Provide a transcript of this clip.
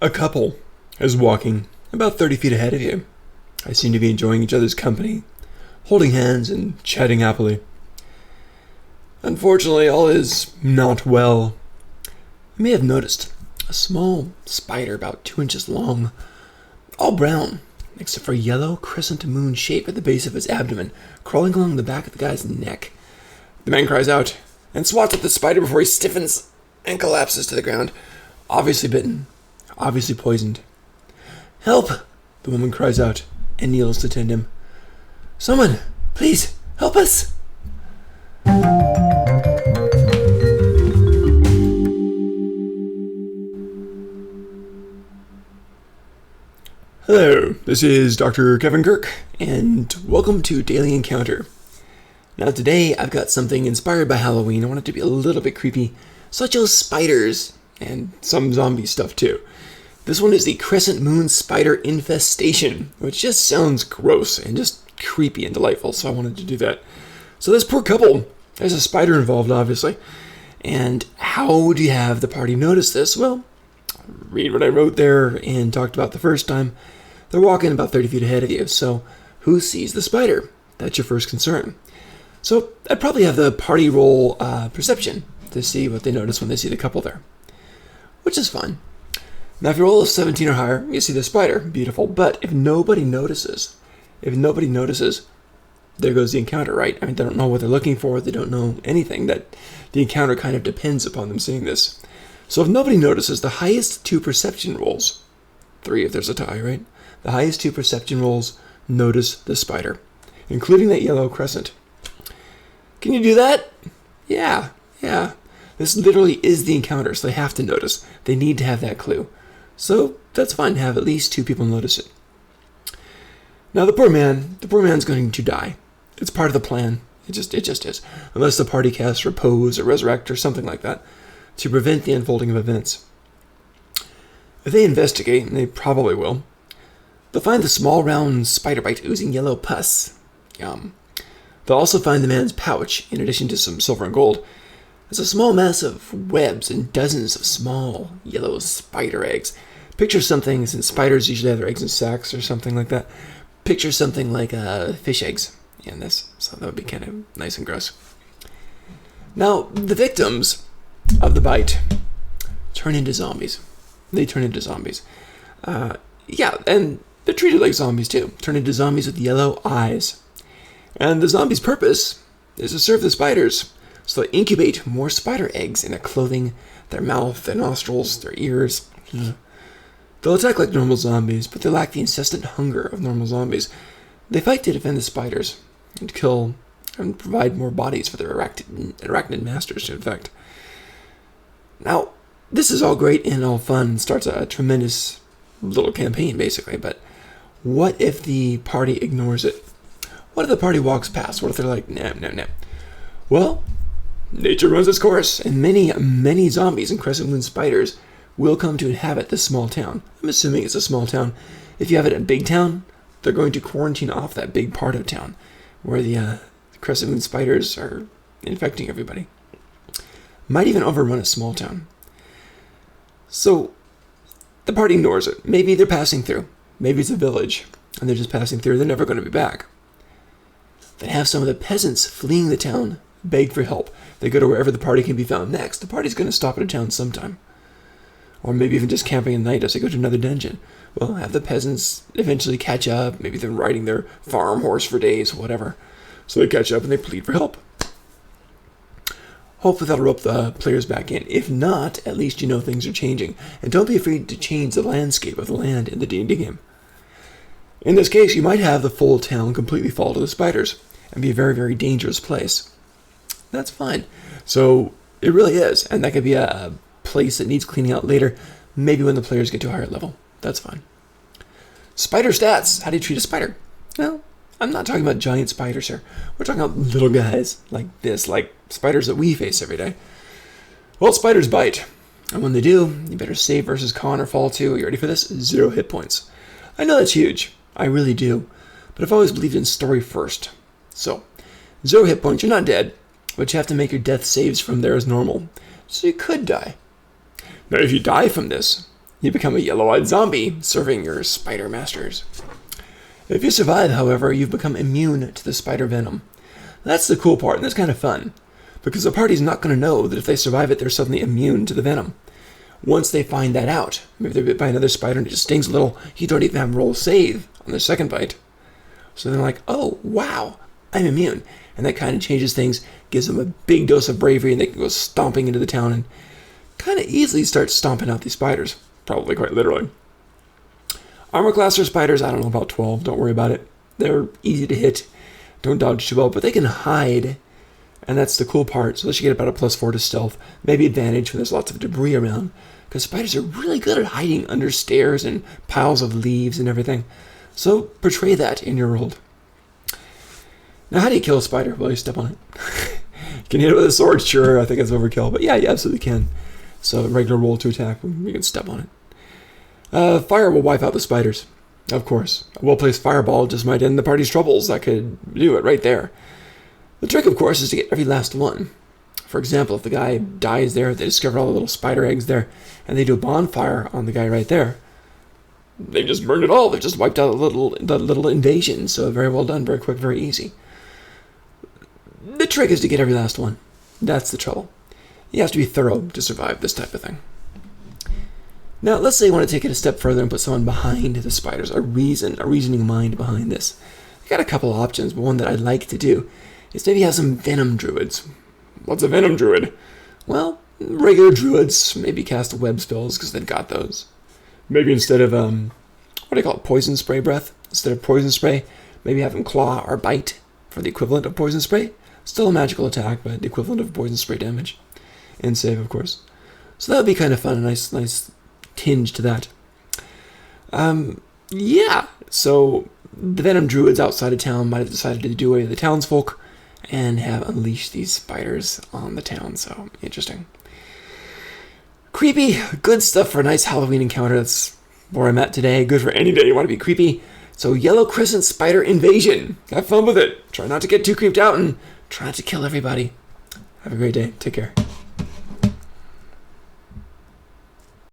A couple is walking about 30 feet ahead of you. I seem to be enjoying each other's company, holding hands and chatting happily. Unfortunately, all is not well. You may have noticed a small spider about 2 inches long, all brown, except for a yellow crescent moon shape at the base of his abdomen, crawling along the back of the guy's neck. The man cries out and swats at the spider before he stiffens and collapses to the ground, obviously bitten, obviously poisoned. "Help!" the woman cries out and kneels to tend him. "Someone, please, help us!" Hello, this is Dr. Kevin Kirk, and welcome to Daily Encounter. Now today I've got something inspired by Halloween. I want it to be a little bit creepy, such as spiders, and some zombie stuff too. This one is the Crescent Moon Spider Infestation, which just sounds gross and just creepy and delightful, so I wanted to do that. So this poor couple, there's a spider involved obviously, and how would you have the party notice this? Well, read what I wrote there and talked about the first time. They're walking about 30 feet ahead of you, so who sees the spider? That's your first concern. So I'd probably have the party roll perception to see what they notice when they see the couple there, which is fine. Now if you roll a 17 or higher, you see the spider, beautiful, but if nobody notices, there goes the encounter, right? I mean, they don't know what they're looking for, they don't know anything, that the encounter kind of depends upon them seeing this. So if nobody notices, the highest two perception rolls, 3 if there's a tie, right? The highest two perception rolls notice the spider, including that yellow crescent. Can you do that? Yeah. This literally is the encounter, so they have to notice. They need to have that clue. So that's fine to have at least 2 people notice it. Now the poor man's going to die. It's part of the plan. It just is. Unless the party casts repose or resurrect or something like that to prevent the unfolding of events. If they investigate, and they probably will, they'll find the small round spider bite oozing yellow pus. Yum. They'll also find the man's pouch, in addition to some silver and gold. There's a small mass of webs and dozens of small yellow spider eggs. Picture something, since spiders usually have their eggs in sacks or something like that, picture something like fish eggs in this, so that would be kind of nice and gross. Now, the victims of the bite turn into zombies. They turn into zombies. And they're treated like zombies too. Turn into zombies with yellow eyes. And the zombies' purpose is to serve the spiders. So they incubate more spider eggs in their clothing, their mouth, their nostrils, their ears. They'll attack like normal zombies, but they lack the incessant hunger of normal zombies. They fight to defend the spiders and kill and provide more bodies for their arachnid masters to infect. Now, this is all great and all fun and starts a tremendous little campaign, basically, but what if the party ignores it? What if the party walks past? What if they're like, nah. Well, nature runs its course, and many zombies and Crescent Moon spiders will come to inhabit this small town. I'm assuming it's a small town. If you have it in a big town, they're going to quarantine off that big part of town where the Crescent Moon spiders are infecting everybody. Might even overrun a small town. So the party ignores it. Maybe they're passing through. Maybe it's a village, and they're just passing through. They're never going to be back. Then have some of the peasants fleeing the town beg for help. They go to wherever the party can be found next. The party's going to stop at a town sometime. Or maybe even just camping at night as they go to another dungeon. Well, have the peasants eventually catch up. Maybe they're riding their farm horse for days, whatever. So they catch up and they plead for help. Hopefully that'll rope the players back in. If not, at least you know things are changing. And don't be afraid to change the landscape of the land in the D&D game. In this case, you might have the full town completely fall to the spiders and be a very, very dangerous place. That's fine. So it really is. And that could be a place that needs cleaning out later, maybe when the players get to a higher level. That's fine. Spider stats. How do you treat a spider? Well, I'm not talking about giant spiders here. We're talking about little guys like this, like spiders that we face every day. Well, spiders bite. And when they do, you better save versus con or fall to. You ready for this? 0 hit points. I know that's huge. I really do. But I've always believed in story first. So, 0 hit points. You're not dead, but you have to make your death saves from there as normal. So you could die. Now, if you die from this, You become a yellow-eyed zombie, serving your spider masters. If you survive, however, you've become immune to the spider venom. That's the cool part, and that's kind of fun, because the party's not going to know that if they survive it, they're suddenly immune to the venom. Once they find that out, maybe they're bit by another spider and it just stings a little, you don't even have to roll save on their second bite. So they're like, oh, wow, I'm immune. And that kind of changes things, gives them a big dose of bravery, and they can go stomping into the town and kind of easily start stomping out these spiders. Probably quite literally. Armor class or spiders, I don't know, about 12. Don't worry about it. They're easy to hit. Don't dodge too well, but they can hide. And that's the cool part. So they should get about a +4 to stealth. Maybe advantage when there's lots of debris around. Because spiders are really good at hiding under stairs and piles of leaves and everything. So portray that in your world. Now, how do you kill a spider? Well, you step on it. You can hit it with a sword, sure. I think it's overkill. But yeah, you absolutely can. So regular roll to attack, you can step on it. Fire will wipe out the spiders, of course. A well-placed fireball just might end the party's troubles. That could do it right there. The trick, of course, is to get every last one. For example, if the guy dies there, they discover all the little spider eggs there, and they do a bonfire on the guy right there, they just burned it all. They just wiped out the little invasion. So very well done, very quick, very easy. The trick is to get every last one. That's the trouble. You have to be thorough to survive this type of thing. Now, let's say you want to take it a step further and put someone behind the spiders, a reasoning mind behind this. I got a couple options, but one that I'd like to do is maybe have some venom druids. What's a venom druid? Well, regular druids maybe cast web spells because they've got those. Maybe instead of, poison spray breath? Instead of poison spray, maybe have them claw or bite for the equivalent of poison spray. Still a magical attack, but the equivalent of poison spray damage. And save, of course. So that would be kind of fun, a nice tinge to that. Yeah, so the venom druids outside of town might have decided to do away with the townsfolk and have unleashed these spiders on the town, so interesting. Creepy, good stuff for a nice Halloween encounter. That's where I'm at today. Good for any day you want to be creepy. So Yellow Crescent Spider Invasion. Have fun with it. Try not to get too creeped out and try not to kill everybody. Have a great day. Take care.